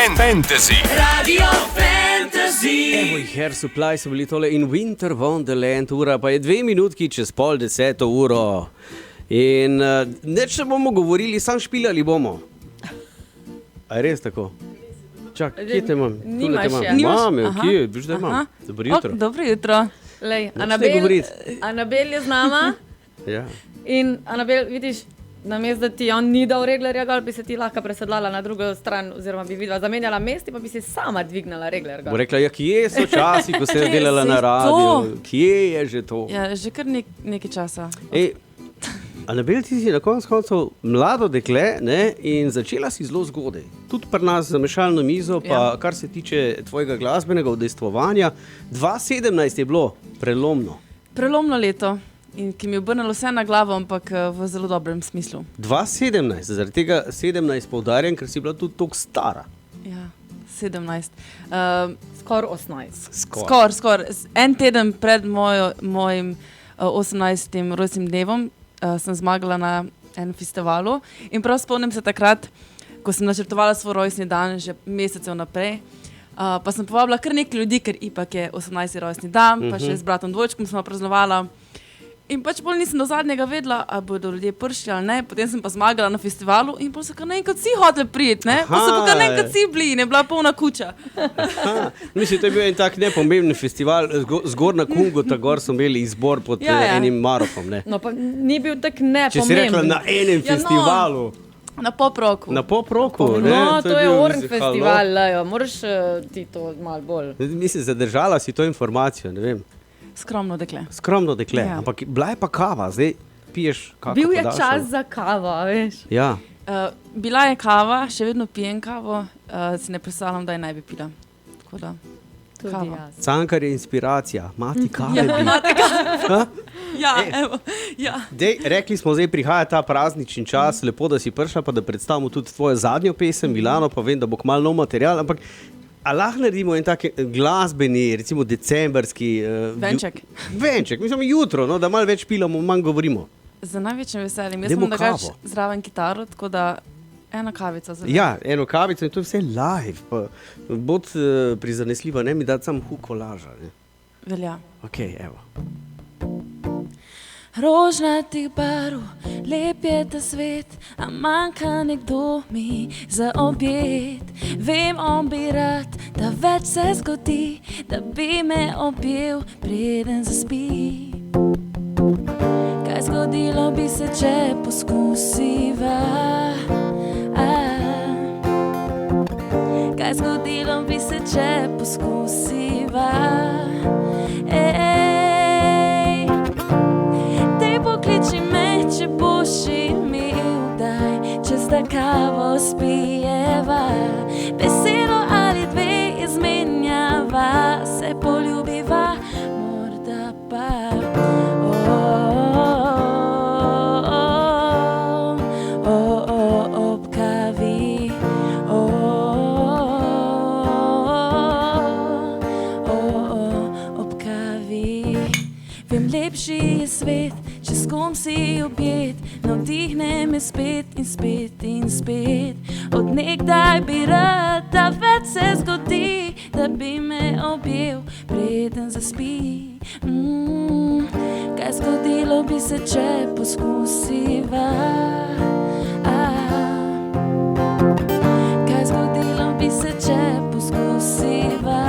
Fantasy. Radio Fantasy. Evo jih, Air Supply so bili tole in Winter Wonderland, ura pa je 2 minutki čez 9:30. In neč ne bomo govorili, sam špilali bomo. A je res tako? Čak, kje te imam? Nimaš je. Mame, kje? Viš, da imam. Dobro jutro. Dobro jutro. Lej, Anabel je z nama. Ja. In Anabel, vidiš, namesto da ti on ni dal reglerja, ali bi se ti lahko presedlala na drugo stran, oziroma bi videla, zamenjala mesti, pa bi si sama dvignala regler. Bo rekla, ja, kje so časi, ko se je delala na radiju? Kje je že to? Ja, že kar nekaj časa. Ej, Anabel, ti si na koncu mlado dekle, ne, in začela si zelo zgodaj. Tudi pri nas za mešalno mizo, pa kar se tiče tvojega glasbenega udejstvovanja, 2017 je bilo prelomno. Prelomno leto, in ki mi je obrnilo vse na glavo, ampak v zelo dobrem smislu. 2017, zaradi tega 17 poudarjam, ker si bila tudi toliko stara. Ja, 17. Skoraj 18. Skoraj. En teden pred mojim 18. rojstnim dnevom sem zmagala na enem festivalu in prav spomnim se takrat, ko sem načrtovala svoj rojstni dan že mesecev naprej, pa sem povabila kar nekaj ljudi, ker ipak je 18. rojstni dan, pa še z bratom dvojčkom smo praznovala. In pač bolj nisem do zadnjega vedela, ali bodo ljudje prišli ali ne. Potem sem pa zmagala na festivalu in potem so kar naenkrat vsi hoteli priti, ne? Pa so pa kar naenkrat vsi bili in je bila polna kuča. Mislim, to je bil en tak nepomemben festival, zgor na Kungota, gor so imeli izbor pod enim Marofom, ne? No, pa ni bil tak nepomemben. Če si rekla na enem festivalu. Na Pop-Rocku. Na Pop-Rocku, ne? No, to je Orn festival, Lejo. Moraš ti to malo bolj. Mislim, zadržala si to informacijo, ne vem. Skromno dekle. Skromno dekle, ja. Ampak bila je pa kava, zdaj piješ kavo. Bil je čas za kavo, veš. Ja. Bila je kava, še vedno pijem kavo, si ne predstavljam, da je ne bi pila. Tako da, kava. Cankar je inspiracija, mati kave ja, bi. Ja, evo, ja. Dej, rekli smo, zdaj prihaja ta praznični čas, lepo, da si prišla, pa da predstavimo tudi tvojo zadnjo pesem, Milano, pa vem, da bo kmalu nov material, ampak a lahko naredimo en tak glasbeni, recimo decembrski venček, mislim jutro, no, da malo več pilamo, manj govorimo. Z največjim veseljem. Jaz sem drugač zraven kitaro, tako da ena kavica za me. Ja, eno kavico in to je vse live. Bod prizanesljiva, ne mi dati sam hukolaža. Velja. Ok, evo. Rožnatih barv, lep je ta svet, a manjka nekdo mi za objet. Vem, on bi rad, da več se zgodi, da bi me objel, preden zaspi. Kaj zgodilo bi se, če poskusiva? Kaj zgodilo bi se, če poskusiva? Pokliči me, če boš imel, daj, čez da kavo spijeva, besedo ali dve izmenjava, se poljubiva, morda pa. Ob kavi, ob kavi. Vem, lepši je svet, če s kom si objet, navdihne me spet in spet in spet. Od nekdaj bi rad, da več se zgodi, da bi me objel, preden zaspi. Kaj zgodilo bi se, če poskusiva? Kaj zgodilo bi se, če poskusiva?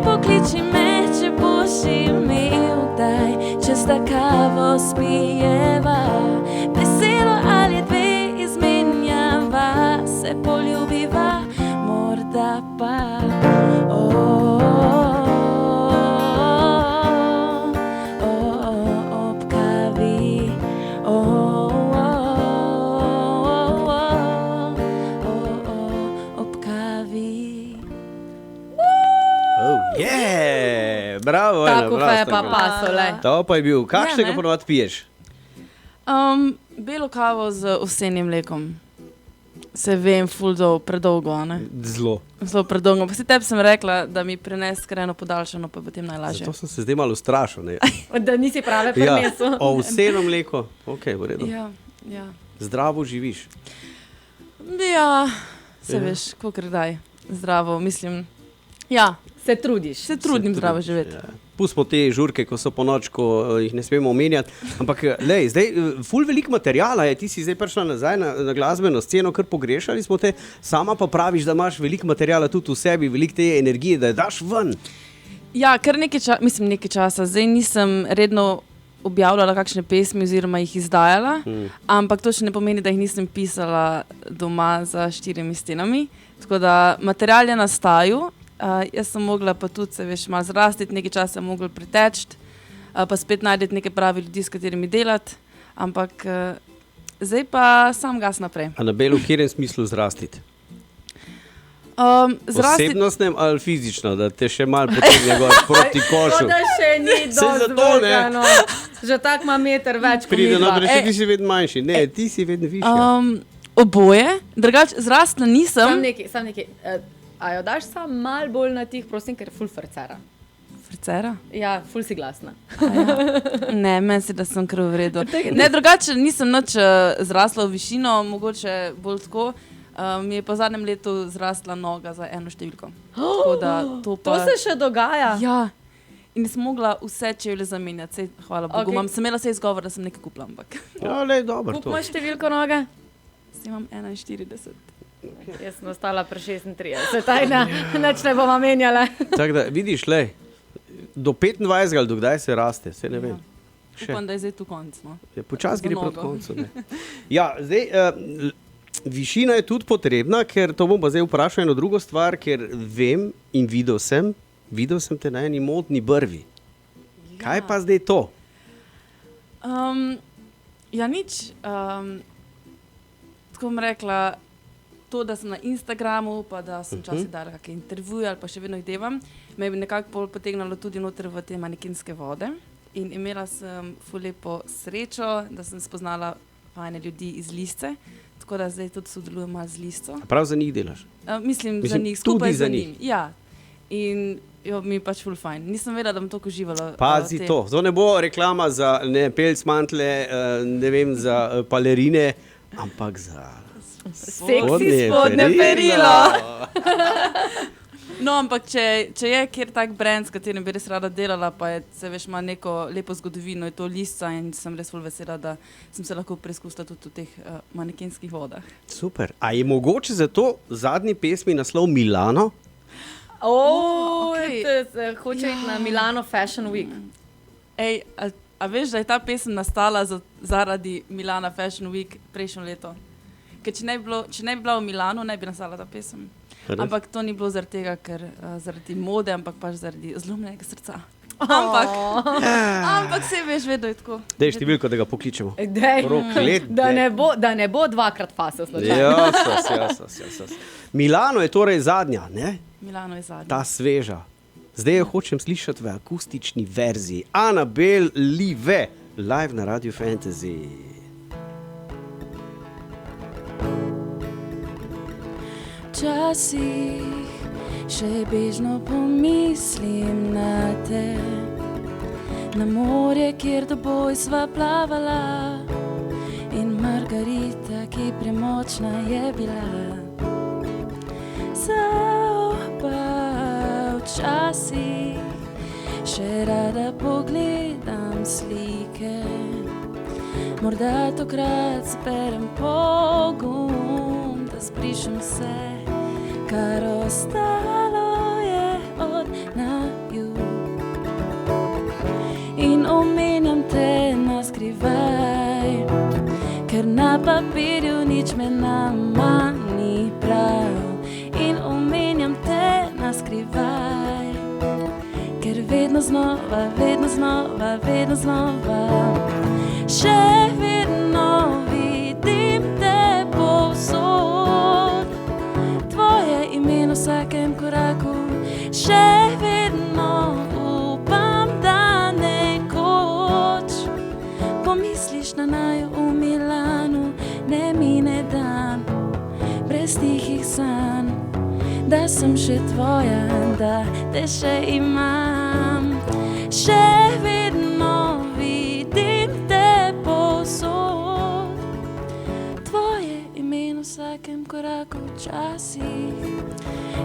Pokliči me, če boš imel, daj, čez da kavo spijeva, besedo ali dve izmenjava, se poljubiva, morda pa. Ob kavi, ob kavi. Bravo, tako pa je pa pasole. To pa je bil. Kakšnega ponovadi piješ? Belo kavo z ovsenim mlekom. Se vem, predolgo, ne? Zelo predolgo. Pa si tebi sem rekla, da mi prinesi skrajno podaljšano, pa potem najlažje. Zato sem se zdaj malo ustrašil, ne? Da nisi prave prinesel. Ja, ovseno mleko. Ok, v redu. Ja. Zdravo živiš. Ja, se veš, kolikor daj. Zdravo, mislim. Ja, Se trudiš. se trudim zdravo živeti. Ja. Pustimo te žurke, ko so po noč, ko jih ne smemo omenjati. Ampak, lej, zdaj, ful veliko materijala je, ti si zdaj prišla nazaj na glasbeno sceno, kar pogrešali smo te, sama pa praviš, da imaš veliko materijala tudi v sebi, veliko te energije, da je daš ven. Ja, kar nekaj časa. Zdaj nisem redno objavljala kakšne pesmi oziroma jih izdajala, ampak to še ne pomeni, da jih nisem pisala doma za 4 stenami. Tako da material je nastajal, jaz sem mogla pa tudi se veš malo zrastiti, nekaj časa sem mogla priteči, pa spet najti neke pravi ljudi, s katerimi delati, ampak zdaj pa sam gas naprej. A na Belu, v katerem smislu zrastiti? Zrastiti Osebnostnem ali fizično, da te še malo potegne gor proti košu? To da še ni dosti zato, ne. velika, no. Že tak ima meter več kot Pride midva. naprej, še ti si vedno manjši. Ne, ti si vedno višja. oboje, drugače zrastla nisem. Sam nekaj. A jo daš sam mal bolj na tih, prosim, ker je ful frcera. Frcera? Ja, ful si glasna. Ne, meni se, da sem kar v redu. Ne, drugače nisem nič zrasla v višino, mogoče bolj tako. Mi je pa v zadnjem letu zrasla noga za 1 številko. Tako da to pa... To se še dogaja? Ja. In nisem mogla vse čevlje zamenjati, sej, hvala Bogu. Okay. Sem imela se izgovor, da sem nekaj kupila, ampak Ja, lej, dobro Kup to. imaš številko noge? zdaj imam 41. Jaz sem ostala pri 36. Tajna, nič ne bomo menjala. Tako da, vidiš, lej, do 25 ali do kdaj se raste, se ne vem. Upam, da je zdaj tu konc. No. Počas Za gre nogo. proti koncu. Ne. Ja, zdaj, višina je tudi potrebna, ker to bom pa zdaj vprašal eno drugo stvar, ker vem in videl sem te na eni modni brvi. Kaj pa zdaj to? Ja, nič. Tako bom rekla, to, da sem na Instagramu, pa da sem včasih dala kakšne intervjuje ali pa še vedno jih devam, me je nekako pol potegnalo tudi noter v te manekenske vode. In imela sem ful lepo srečo, da sem spoznala fajne ljudi iz Lisce, tako da zdaj tudi sodelujem malo z Lisco. Prav za njih delaš? Mislim, za njih, tudi skupaj za z njih. njim. Ja. In mi je pač ful fajn. Nisem vedela, da bom toliko uživala. Pazi to. To ne bo reklama za pelcmantle, ne vem, za palerine, ampak za... Seksi spodnje perilo. No, ampak če je kjer tak brand, s katerim bi res rada delala, pa je, se veš, ima neko lepo zgodovino, je to Lisca in sem res ful vesela, da sem se lahko preizkusila tudi v teh manekenskih vodah. Super. A je mogoče za to zadnji pesmi naslov Milano? Okej. Hoče iti na Milano Fashion Week. Ej, a veš, da je ta pesem nastala zaradi Milana Fashion Week prejšnjo leto? Ker če ne bi bila v Milanu, ne bi nastala ta pesem. Res? Ampak to ni bilo zaradi tega, ker zaradi mode, ampak pač zaradi zlomljenega srca. Ampak se veš, vedno je tako. Dej številko, da ga pokličemo. Dej, Proklet, da ne bo dvakrat fasel slučajno. Jasas. Milano je torej zadnja, ne? Milano je zadnji. Ta sveža. Zdaj jo hočem slišati v akustični verziji. Anabel Live, live na Radio Fantasy. Včasih še bežno pomislim na te, na morje, kjer doboj sva plavala, in Margarita, ki premočna je bila. Pa včasih še rada pogledam slike, morda tokrat zberem pogum, da zbrišem vse, kar ostalo je od naju. In omenjam te na skrivaj, ker na papirju nič med nama ni prav. In omenjam te na skrivaj, ker vedno znova, še vedno vidim te povsod. Tvoje ime na vsakem koraku, še vedno upam, da nekoč pomisliš na naju v Milanu, ne mine dan brez tihih sanj, da sem še tvoja, da te še imam. Še vedno vidim te povsod, koraku včasih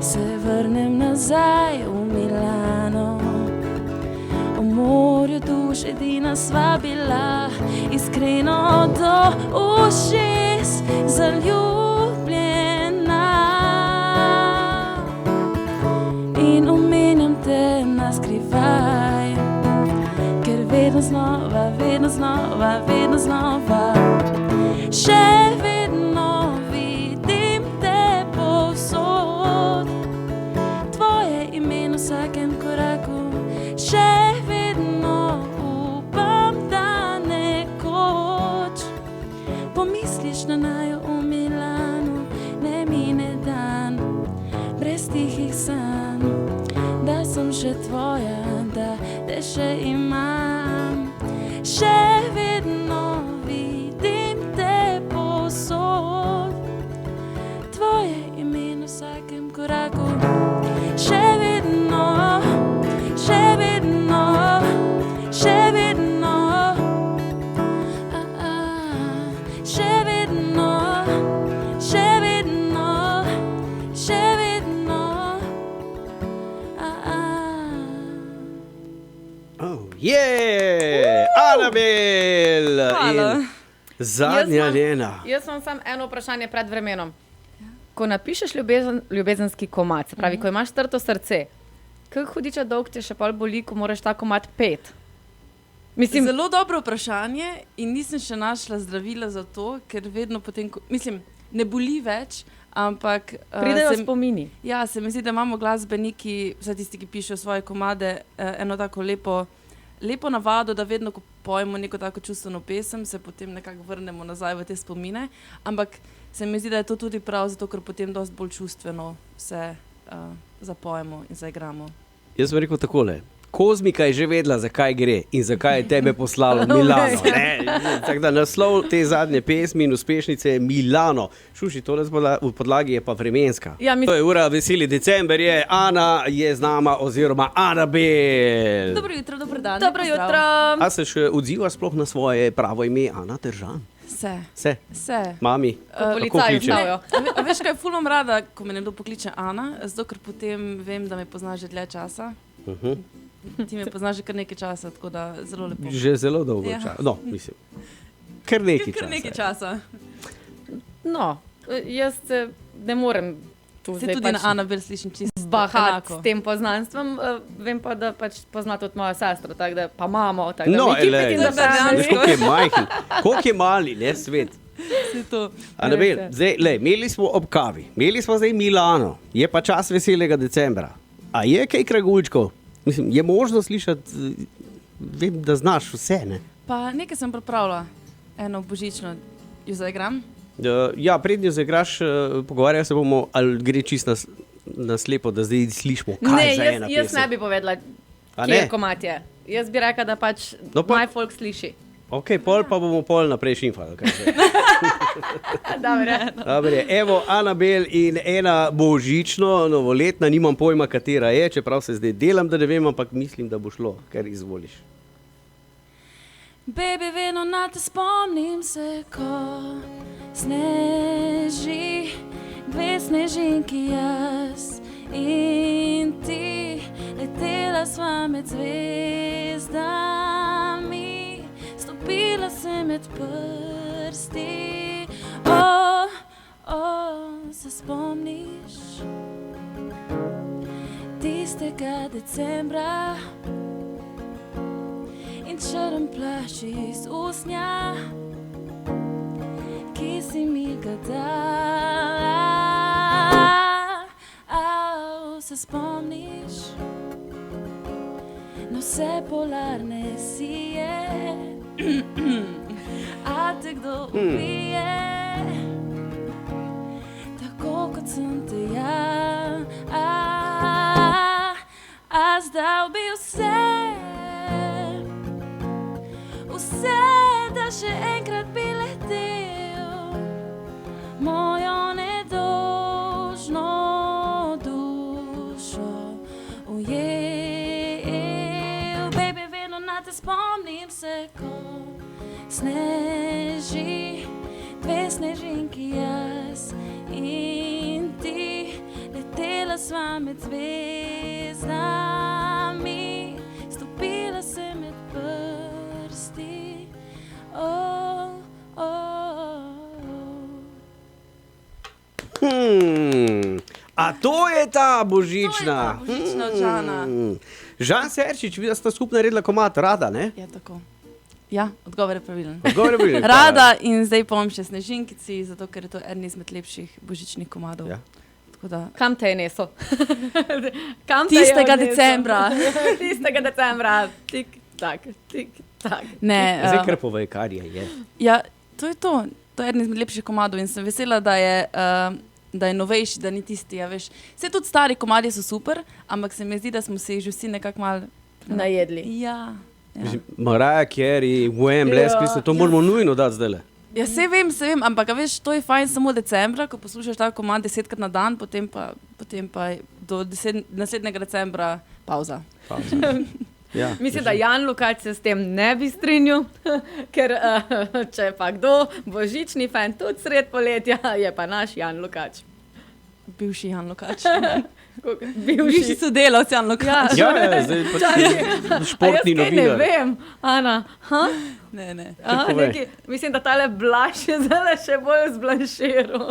se vrnem nazaj v Milano. O morju duš edina sva bila, iskreno do ušes zaljubljena. In omenjam te naskrivaj, ker vedno znova, vedno znova, vedno znova še vedno vidim te povsod. Tvoje ime na vsakem koraku, še vedno upam, da nekoč pomisliš na naju v Milanu. Ne mine dan brez tihih sanj, da sem še tvoja, da te še imam. Še vedno vidim te povsod. Tvoje ime na vsakem koraku, še vedno, še vedno, še vedno, še vedno, še vedno, še vedno. Oh, yeah! Anabel! Hvala. In zadnja Lena. Jaz imam samo eno vprašanje pred vremenom. Ko napišeš ljubezenski komad, se pravi, ko imaš trto srce, kako hudiča dolg te še pol boli, ko moraš ta komad pet? Mislim, Zelo dobro vprašanje in nisem še našla zdravila za to, ker vedno potem, ne boli več, ampak pridejo spomini. Ja, se mi zdi, da imamo glasbeniki, vsaj tisti, ki pišejo svoje komade, eno tako lepo navado, da vedno, ko pojemo neko tako čustveno pesem, se potem nekako vrnemo nazaj v te spomine, ampak se mi zdi, da je to tudi prav, zato ker potem dosti bolj čustveno vse zapojemo in zaigramo. Jaz sem rekel takole. Kozmika je že vedela, zakaj gre in zakaj je tebe poslalo v Milano. Tako da naslov te zadnje pesmi in uspešnice je Milano. Šuši, tole v podlagi je pa vremenska. Ja, To je ura, veseli december je, Ana je z nama oziroma Anabel. Dobro jutro, dober dan. Dobro lep pozdrav. jutro. A se še odziva sploh na svoje pravo ime Ana Teržan? Se. Mami, kako Policaji kliče? znajo. A veš, kaj fulom rada, ko me nekdo pokliče Ana, zato ker potem vem, da me pozna že dlje časa. Ti me poznaš že kar nekaj časa, tako da zelo lepo. Že zelo dolgo Ja. časa. No, mislim. Kar nekaj Kar nekaj časa. No, jaz se ne morem tu Se zdaj tudi pač na Anabel slišim čisto bahati enako. s tem poznanstvom. Vem pa, da pač pozna tudi mojo sestro, tako da pa mamo. Tako da No, mi kipek in elej. vprašanje. Veš, koliko je majhen, koliko je mali, ne, svet. Se to. Anabel, Res je. zdaj, imeli smo ob kavi, imeli smo zdaj Milano, je pa čas veselega decembra. A je kaj kragulčkov? Mislim, je možno slišati, vem, da znaš vse, ne? Pa nekaj sem pripravila, eno božično jo zaigram. Ja, prednjo zaigraš, pogovarjali se bomo, ali gre čist na slepo, da zdaj slišimo, kaj Ne, za ena jaz pesem. ne bi povedala, A kje ne? je komat je. Jaz bi rekla, da pač No, pa- maj folk sliši. Ok, pol pa bomo pol naprej šimfali. kaj zdaj. Dobre. Dobre, evo, Anabel in ena božično, novoletna, nimam pojma, katera je, čeprav se zdaj delam, da ne vem, ampak mislim, da bo šlo, kar izvoliš. Baby, vedno na te spomnim se, ko sneži, dve snežinki jaz in ti. Letela sva med zvezdami, stopila se med prsti. Se spomniš tistega decembra in črn plašč iz usnja, ki si mi ga dala. Se spomniš na vse polarne sije, a te kdo ubije, tako kot sem te ja. A zdaj bi vse, da še enkrat bi letel mojo nedolžno dušo ujel. Baby, vedno na te spomnim se, ko sneži, dve snežinki jaz in ti. Letela sva med zvezdami, stopila se med prsti. Oh, oh, A to je ta božična. Božična od Žana. Žan Serčič, vi sta skupaj naredila komad Rada, ne? Ja, tako. Ja, odgovor je pravilen. Odgovor je pravilen. Rada in zdaj povem še Snežinkici, zato ker je to eden izmed lepših božičnih komadov. Ja. Tako da, Kam te je neso? Kam te je tistega odnesel? decembra. Tistega decembra. Tik, tak, tik, tak. Ne, Zdaj kar povej, kar je. ja, to je to. To je eden izmed lepših komadov in sem vesela, da je novejši, da ni tisti, ja, veš. Vse tudi stari komadi so super, ampak se mi zdi, da smo se jih že vsi nekako malo Najedli. Ja. Mariah Carey, Wham, Les Christmas, to moramo nujno dati zdajle. Ja, se vem, ampak a veš, to je fajn samo decembra, ko poslušaš ta komad 10krat na dan, potem pa do naslednjega decembra pauza. Ja, Mislim, da Jan Lukač se s tem ne bi strinjal, ker če pa kdo božični fan tudi sred poletja, je pa naš Jan Lukač. Bivši Jan Lukač. Bivši sodelavec Jan Lukač. Ja, zdaj pač športni Ne novinar. vem, Ana. Ne. Aha, povej. mislim, da tale Blaž je zdaj še bolj zblanširal.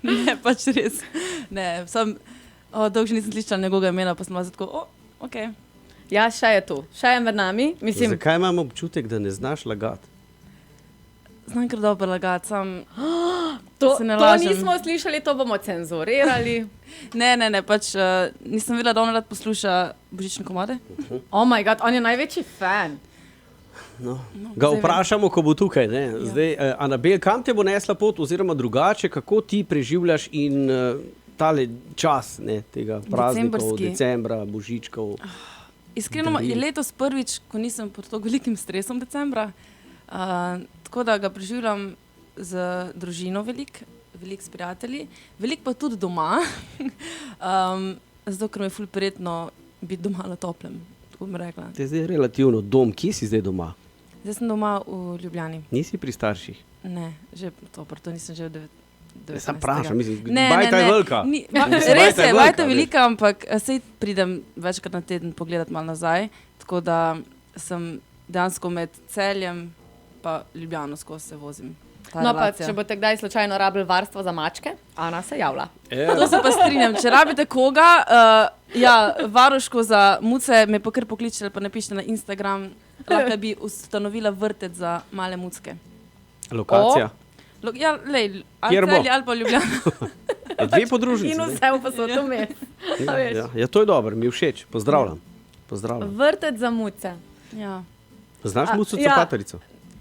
Ne, pač res. Ne, dolgo že nisem slišala njegovega imena, pa sem bila tako, ok. Ja, še je tu, še je med nami. Mislim, Zakaj imam občutek, da ne znaš lagati? Znam kar dobro lagati, sam... to se ne lažem. nismo slišali, to bomo cenzurirali. Ne, pač nisem videla, da on rad posluša božične komade. Oh moj bog, on je največji fan. Ga vprašamo, ko bo tukaj. Ne? Zdaj, Anabel, kam te bo nesla pot, oziroma drugače, kako ti preživljaš in tale čas, ne, tega praznikov, Decembrski. decembra, božičkov? Iskreno je letos prvič, ko nisem pod tako velikim stresom decembra, tako da ga preživljam z družino veliko s prijatelji, veliko pa tudi doma, zato ker mi je ful prijetno biti doma na toplem, tako bi rekla. Te zdaj relativno dom, kje si zdaj doma? Zdaj sem doma v Ljubljani. Nisi pri starših? Ne, že to nisem že v 19. Sam vprašam, mislim, Ne, bajta ne, je ne. velika. Res je, velika, bajta veš. velika, ampak sej pridem večkrat na teden pogledati malo nazaj, tako da sem dejansko med Celjem pa Ljubljano skozi se vozim. Ta No, pa relacija. če boste kdaj slučajno rabili varstvo za mačke, Ana se javlja. To se pa strinjam. Če rabite koga, varuško za muce, me pa kar pokličete, pa napišite na Instagram, lahko bi ustanovila vrtec za male mucke. Lokacija. Ja, lej, Kjer ali bo? Celje ali pa Ljubljana. Dve podružnici. In ne? vse v posodu vmes. A veš. Ja, to je dobro, mi je všeč. Pozdravljam. Vrtec za muce. Ja. Znaš A, muco ja. Copatarico?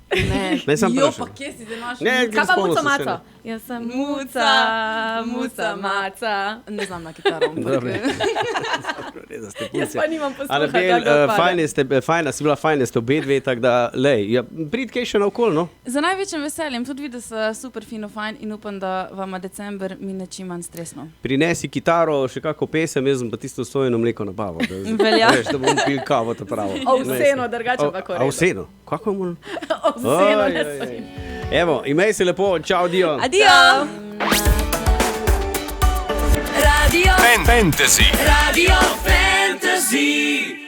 Ne, Ne, sem jo, vprašal. pa kje si zdaj imaš? Ne, Kaj pa spomnil muco sem se, maco? ne. Jaz sem Muca, muca maca. Ne znam na kitaro. Dobro. Jaz pa nimam posluha. Anabel, kako odpade. fajna si bila, fajna ste obe dve, tako da, lej, ja, prid kaj še naokol, no? Za največjim veseljem, tudi vi, da so super fino fajn in upam, da vam december mine čim manj stresno. Prinesi kitaro, še kako pesem, jaz sem pa tisto sojeno mleko nabavo. Velja. Veš, da bom pil kavo, to pravo. Ovseno, drugače pa koredo. Ovseno? Kako mu? Ovseno, Oj, ne oj, svojim. Evo, imej se lepo, čau, dio. Adijo! Radio Fantasy. Radio Fantasy.